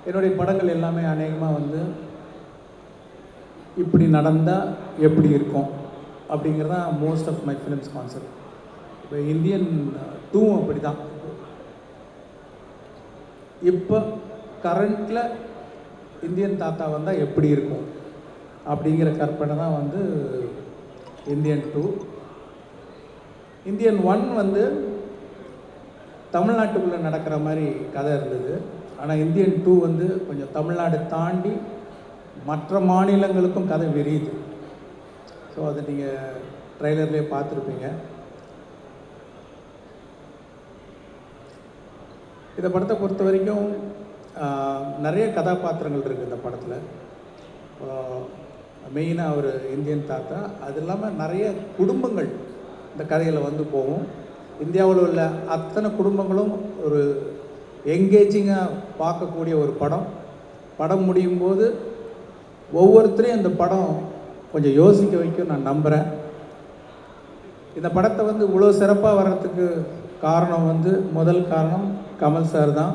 என்னுடைய படங்கள் எல்லாமே அநேகமாக வந்து இப்படி நடந்தால் எப்படி இருக்கும் அப்படிங்கிறது தான் most of my films concept. இப்போ இந்தியன் 2 அப்படி தான். இப்போ கரண்டில் இந்தியன் தாத்தா வந்தால் எப்படி இருக்கும் அப்படிங்கிற கற்பனை தான் வந்து இந்தியன் 2. இந்தியன் 1 வந்து தமிழ்நாட்டுக்குள்ளே நடக்கிற மாதிரி கதை இருந்தது. ஆனால் இந்தியன் 2 வந்து கொஞ்சம் தமிழ்நாடு தாண்டி மற்ற மாநிலங்களுக்கும் கதை விரியுது. ஸோ அதை நீங்கள் ட்ரெய்லர்லேயே பார்த்துருப்பீங்க. இந்த படத்தை பொறுத்த வரைக்கும் நிறைய கதாபாத்திரங்கள் இருக்குது இந்த படத்தில். மெயினாக ஒரு இந்தியன் தாத்தா, அது இல்லாமல் நிறைய குடும்பங்கள் இந்த கதையில் வந்து போகும். இந்தியாவில் உள்ள அத்தனை குடும்பங்களும் ஒரு எங்கேஜிங்காக பார்க்கக்கூடிய ஒரு படம். படம் முடியும் போது ஒவ்வொருத்தரையும் இந்த படம் கொஞ்சம் யோசிக்க வைக்கும் நான் நம்புகிறேன். இந்த படத்தை வந்து இவ்வளோ சிறப்பாக வர்றதுக்கு காரணம் வந்து முதல் காரணம் கமல் சார் தான்.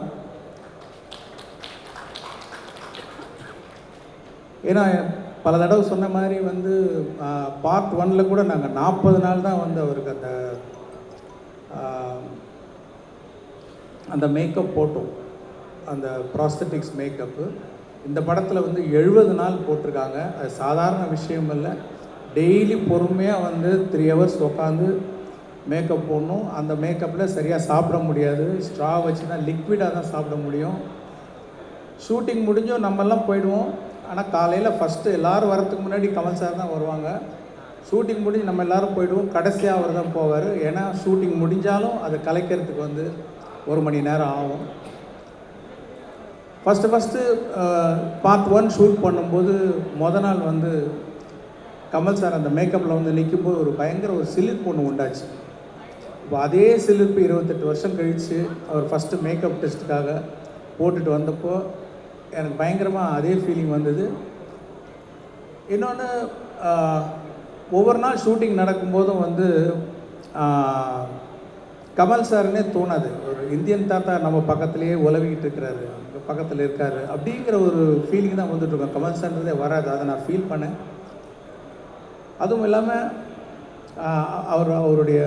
ஏன்னா பல தடவை சொன்ன மாதிரி வந்து பார்ட் 1ல் கூட நாங்கள் 40 நாள் தான் வந்து அவருக்கு அந்த மேக்கப் போட்டோம், அந்த ப்ராஸ்தட்டிக்ஸ் மேக்கப்பு. இந்த படத்தில் வந்து 70 நாள் போட்டிருக்காங்க. அது சாதாரண விஷயம் இல்லை. டெய்லி பொறுமையாக வந்து 3 hours உட்காந்து மேக்கப் போடணும். அந்த மேக்கப்பில் சரியாக சாப்பிட முடியாது, ஸ்ட்ரா வச்சு தான் லிக்விடாக தான் சாப்பிட முடியும். ஷூட்டிங் முடிஞ்சோம் நம்மெல்லாம் போயிடுவோம். ஆனால் காலையில் ஃபஸ்ட்டு எல்லோரும் வரத்துக்கு முன்னாடி கமல் சார் தான் வருவாங்க. ஷூட்டிங் முடிஞ்சு நம்ம எல்லோரும் போயிடுவோம், கடைசியாக அவர் தான் போவார். ஏன்னா ஷூட்டிங் முடிஞ்சாலும் அதை கலைக்கிறதுக்கு வந்து 1 மணி நேரம் ஆகும். ஃபஸ்ட்டு பார்ட் 1 ஷூட் பண்ணும்போது நாள் வந்து கமல் சார் அந்த மேக்கப்பில் வந்து நிற்கும்போது ஒரு பயங்கர ஒரு சிலிர்ப்பு ஒன்று உண்டாச்சு. இப்போ அதே சிலிர்ப்பு 28 வருஷம் கழித்து அவர் ஃபஸ்ட்டு மேக்கப் டெஸ்ட்டுக்காக போட்டுட்டு வந்தப்போ எனக்கு பயங்கரமாக அதே ஃபீலிங் வந்தது. இன்னொன்று, ஒவ்வொரு நாள் ஷூட்டிங் நடக்கும்போதும் வந்து கமல் சார்னே தோணாது. ஒரு இந்தியன் தாத்தா நம்ம பக்கத்துலேயே உலவிக்கிட்டு இருக்கிறாரு, பக்கத்தில் இருக்கார் அப்படிங்கிற ஒரு ஃபீலிங் தான் வந்துட்டுருக்கோம். கமல் சார்ன்றதே வராது. அதை நான் ஃபீல் பண்ணேன். அதுவும் இல்லாமல் அவருடைய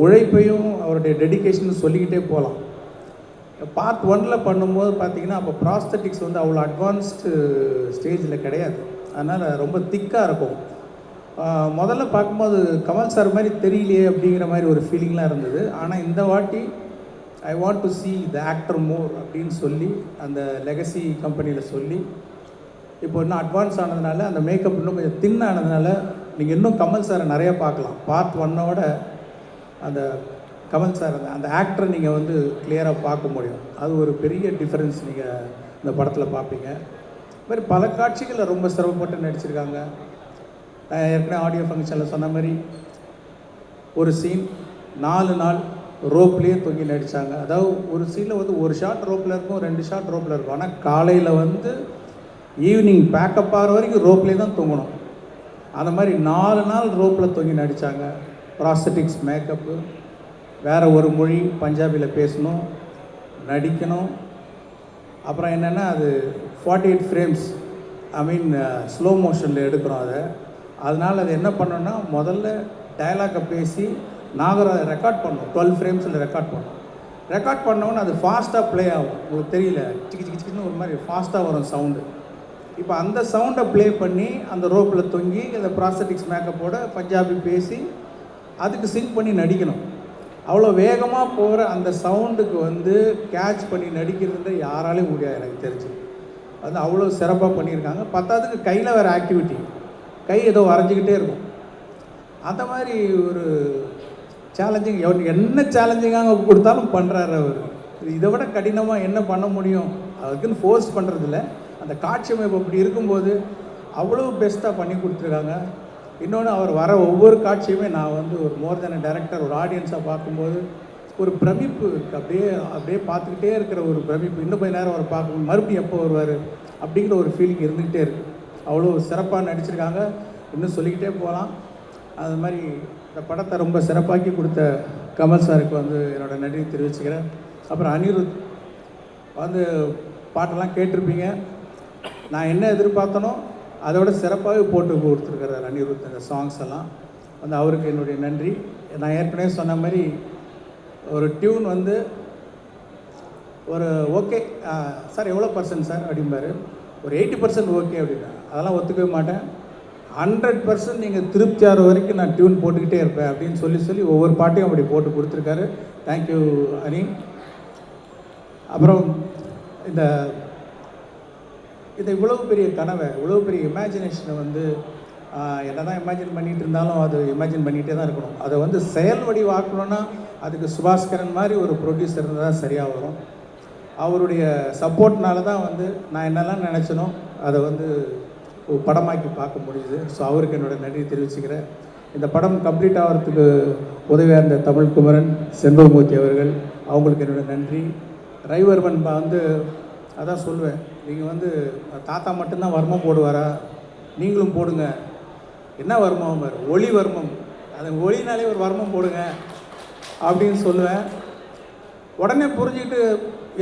உழைப்பையும் அவருடைய டெடிக்கேஷனும் சொல்லிக்கிட்டே போகலாம். பார்ட் 1ல் பண்ணும்போது பார்த்திங்கன்னா அப்போ ப்ராஸ்தட்டிக்ஸ் வந்து அவ்வளோ அட்வான்ஸ்டு ஸ்டேஜில் கிடையாது. அதனால் ரொம்ப திக்காக இருக்கும். முதல்ல பார்க்கும்போது கமல் சார் மாதிரி தெரியலையே அப்படிங்கிற மாதிரி ஒரு ஃபீலிங்லாம் இருந்தது. ஆனால் இந்த வாட்டி I want to see the actor more அப்படின்னு சொல்லி அந்த லெகசி கம்பெனியில் சொல்லி இப்போ இன்னும் அட்வான்ஸ் ஆனதுனால அந்த மேக்கப் இன்னும் கொஞ்சம் தின் ஆனதுனால நீங்கள் இன்னும் கமல் சாரை நிறையா பார்க்கலாம். பார்ட் 1ஓட அந்த கமல் சார் அந்த ஆக்டரை நீங்கள் வந்து கிளியராக பார்க்க முடியும். அது ஒரு பெரிய டிஃப்ரென்ஸ் நீங்கள் இந்த படத்தில் பார்ப்பீங்க. இது மாதிரி பல காட்சிகளில் ரொம்ப சிரமப்பட்டு நடிச்சிருக்காங்க. நான் ஏற்கனவே ஆடியோ ஃபங்க்ஷனில் சொன்ன மாதிரி ஒரு சீன் 4 நாள் ரோப்லேயே தொங்கி நடித்தாங்க. அதாவது ஒரு சீனில் வந்து ஒரு ஷாட் ரோப்பில் இருக்கும், 2 ஷாட் ரோப்பில் இருக்கும். ஆனால் காலையில் வந்து ஈவினிங் பேக்கப் ஆகிற வரைக்கும் ரோப்லேயே தான் தொங்கணும். அந்த மாதிரி 4 நாள் ரோப்பில் தொங்கி நடித்தாங்க. ப்ராஸ்தட்டிக்ஸ் மேக்கப்பு, வேறு ஒரு மொழி பஞ்சாபியில் பேசணும், நடிக்கணும். அப்புறம் என்னென்னா அது 48 ஃப்ரேம்ஸ், ஐ மீன் ஸ்லோ மோஷனில் எடுக்கிறோம். அதனால் அது என்ன பண்ணோன்னா முதல்ல டயலாக்கை பேசி நாகராஜ ரெக்கார்ட் பண்ணோம். 12 ஃப்ரேம்ஸில் ரெக்கார்ட் பண்ணோம். ரெக்கார்ட் பண்ணோன்னு அது ஃபாஸ்ட்டாக ப்ளே ஆகும். உங்களுக்கு தெரியல, சிக்கி சிக்கி சிக்கின்னு ஒரு மாதிரி ஃபாஸ்ட்டாக வரும் சவுண்டு. இப்போ அந்த சவுண்டை ப்ளே பண்ணி அந்த ரோப்பில் தொங்கி அந்த ப்ராஸ்தட்டிக்ஸ் மேக்கப்போட பஞ்சாபி பேசி அதுக்கு சிங்க் பண்ணி நடிக்கணும். அவ்வளோ வேகமாக போகிற அந்த சவுண்டுக்கு வந்து கேட்ச் பண்ணி நடிக்கிறது யாராலையும் முடியாது எனக்கு தெரிஞ்சு. அது அவ்வளோ சிறப்பாக பண்ணியிருக்காங்க. பத்தாவதுக்கு கையில் வேறு ஆக்டிவிட்டி, கை ஏதோ வரைஞ்சிக்கிட்டே இருக்கும். அந்த மாதிரி ஒரு சேலஞ்சிங், என்ன சேலஞ்சிங்காக கொடுத்தாலும் பண்ணுறாரு அவர். இதை விட கடினமாக என்ன பண்ண முடியும், அதுக்குன்னு ஃபோர்ஸ் பண்ணுறதில்ல. அந்த காட்சி அமைப்பு அப்படி இருக்கும்போது அவ்வளோ பெஸ்ட்டாக பண்ணி கொடுத்துருக்காங்க. இன்னொன்று, அவர் வர ஒவ்வொரு காட்சியுமே நான் வந்து ஒரு மோர் தென் டைரக்டர் ஒரு ஆடியன்ஸாக பார்க்கும்போது ஒரு பிரமிப்பு இருக்குது. அப்படியே பார்த்துக்கிட்டே இருக்கிற ஒரு பிரமிப்பு. இன்னும் கொஞ்சம் நேரம் அவர் பார்க்கணும், மறுபடியும் எப்போ வருவார் அப்படிங்கிற ஒரு ஃபீலிங் இருந்துக்கிட்டே இருக்குது. அவ்வளோ சிறப்பாக நடிச்சிருக்காங்க. இன்னும் சொல்லிக்கிட்டே போகலாம். அது மாதிரி இந்த படத்தை ரொம்ப சிறப்பாக்கி கொடுத்த கமல் சாருக்கு வந்து என்னோடய நன்றி தெரிவிச்சுக்கிறேன். அப்புறம் அனிருத் வந்து பாட்டெல்லாம் கேட்டிருப்பீங்க. நான் என்ன எதிர்பார்த்தனோ அதை விட சிறப்பாகவே போட்டு கொடுத்துருக்கிறார் அனிருத் அந்த சாங்ஸ் எல்லாம். வந்து அவருக்கு என்னுடைய நன்றி. நான் ஏற்கனவே சொன்ன மாதிரி ஒரு டியூன் வந்து ஒரு ஓகே சார் எவ்வளோ பர்சன்ட் சார் அப்படிம்பாரு, ஒரு 80% ஓகே அப்படின்னா அதெல்லாம் ஒத்துக்கவே மாட்டேன். 100% நீங்கள் திருப்தி ஆகிற வரைக்கும் நான் டியூன் போட்டுக்கிட்டே இருப்பேன் அப்படின்னு சொல்லி ஒவ்வொரு பாட்டையும் அப்படி போட்டு கொடுத்துருக்காரு. தேங்க்யூ அனி. அப்புறம் இந்த இவ்வளோ பெரிய கனவை, இவ்வளோ பெரிய இமேஜினேஷனை வந்து என்ன தான் இமேஜின் பண்ணிகிட்டு இருந்தாலும் அது இமேஜின் பண்ணிகிட்டே தான் இருக்கணும். அதை வந்து செயல் வடிவாக்கணும்னா அதுக்கு சுபாஸ்கரன் மாதிரி ஒரு ப்ரொடியூசர் இருந்தால் தான் சரியாக வரும். அவருடைய சப்போர்ட்னால தான் வந்து நான் என்னெல்லாம் நினச்சனோ அதை வந்து படமாக்கி பார்க்க முடியுது. ஸோ அவருக்கு என்னோடய நன்றி தெரிவிச்சுக்கிறேன். இந்த படம் கம்ப்ளீட் ஆகிறதுக்கு உதவியாக இருந்த தமிழ்குமரன், செண்பகமூர்த்தி அவர்கள், அவங்களுக்கு என்னோடய நன்றி. டிரைவர்மன் வந்து அதான் சொல்லுவேன், நீங்கள் வந்து தாத்தா மட்டும்தான் வர்மம் போடுவாரா, நீங்களும் போடுங்க. என்ன வர்மம்? ஒளி வர்மம். அது ஒளினாலே ஒரு வர்மம் போடுங்க அப்படின்னு சொல்லுவேன். உடனே புரிஞ்சுக்கிட்டு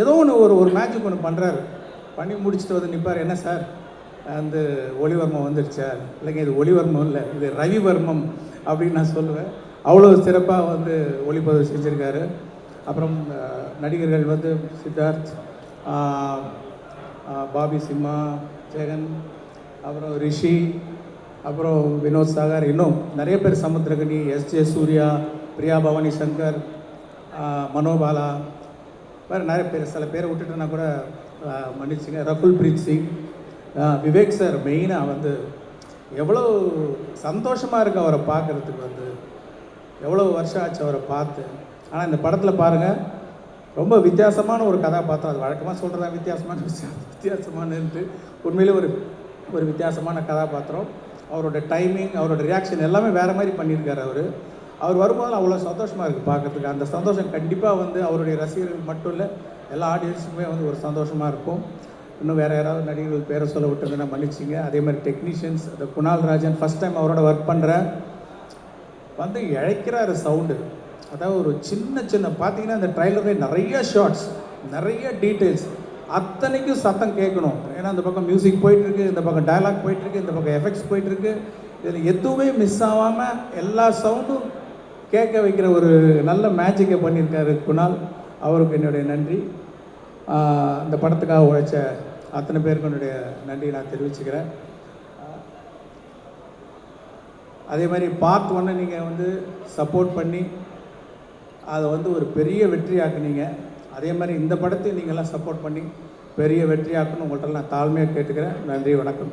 ஏதோ ஒரு மேஜிக் ஒன்று பண்ணுறாரு. பண்ணி முடிச்சுட்டு வந்து நிற்பார், என்ன சார் அந்த ஒளிவர்மம் வந்துடுச்சா? இல்லைங்க இது ஒளிவர்மம் இல்லை, இது ரவிவர்மம் அப்படின்னு நான் சொல்லுவேன். அவ்வளோ சிறப்பாக வந்து ஒளிப்பதிவு செஞ்சுருக்காரு. அப்புறம் நடிகர்கள் வந்து சித்தார்த், பாபி சிம்மா, ஜெகன், அப்புறம் ரிஷி, அப்புறம் வினோத் சாகர், இன்னும் நிறைய பேர், சமுத்திரகனி, எஸ்ஜே சூர்யா, பிரியா பவானி சங்கர், மனோபாலா, வேறு நிறைய பேர். சில பேரை விட்டுட்டுனா கூட மன்னிச்சுங்க. ரகுல் பிரீத் சிங், விவேக் சார் மெயினாக வந்து எவ்வளோ சந்தோஷமாக இருக்குது அவரை பார்க்குறதுக்கு. வந்து எவ்வளோ வருஷம் ஆச்சு அவரை பார்த்து. ஆனால் இந்த படத்தில் பாருங்கள், ரொம்ப வித்தியாசமான ஒரு கதாபாத்திரம். அது வழக்கமாக சொல்கிறதா வித்தியாசமானு உண்மையிலே ஒரு வித்தியாசமான கதாபாத்திரம். அவரோட டைமிங், அவரோட ரியாக்ஷன் எல்லாமே வேறு மாதிரி பண்ணியிருக்காரு. அவர் வரும்போது அவ்வளோ சந்தோஷமாக இருக்குது பார்க்குறதுக்கு. அந்த சந்தோஷம் கண்டிப்பாக வந்து அவருடைய ரசிகர்கள் மட்டும் இல்லை, எல்லா ஆடியன்ஸுக்குமே வந்து ஒரு சந்தோஷமாக இருக்கும். இன்னும் வேறு யாராவது நடிகர்கள் பேரை சொல்ல விட்டுருந்தேன்னா மன்னிச்சிங்க. அதே மாதிரி டெக்னீஷியன்ஸ், அந்த குணால் ராஜன், ஃபஸ்ட் டைம் அவரோட ஒர்க் பண்ணுறேன். வந்து இழைக்கிறாரு சவுண்டு. அதாவது ஒரு சின்ன பார்த்தீங்கன்னா இந்த ட்ரைலர்லேயே நிறைய ஷார்ட்ஸ், நிறைய டீட்டெயில்ஸ், அத்தனைக்கும் சத்தம் கேட்கணும். ஏன்னா இந்த பக்கம் மியூசிக் போயிட்டுருக்கு, இந்த பக்கம் டயலாக் போயிட்டுருக்கு, இந்த பக்கம் எஃபெக்ட்ஸ் போயிட்டுருக்கு. இதில் எதுவுமே மிஸ் ஆகாமல் எல்லா சவுண்டும் கேட்க வைக்கிற ஒரு நல்ல மேஜிக்கை பண்ணியிருக்காரு குணால். அவருக்கு என்னுடைய நன்றி. இந்த படத்துக்காக உழைச்ச அத்தனை பேருக்கு என்னுடைய நன்றி நான் தெரிவிச்சுக்கிறேன். அதே மாதிரி பார்ட் 1 நீங்கள் வந்து சப்போர்ட் பண்ணி அதை வந்து ஒரு பெரிய வெற்றியாக்குனீங்க. அதே மாதிரி இந்த படத்தையும் நீங்கள்லாம் சப்போர்ட் பண்ணி பெரிய வெற்றியாக்குன்னு உங்கள்கிட்ட நான் தாழ்மையாக கேட்டுக்கிறேன். நன்றி, வணக்கம்.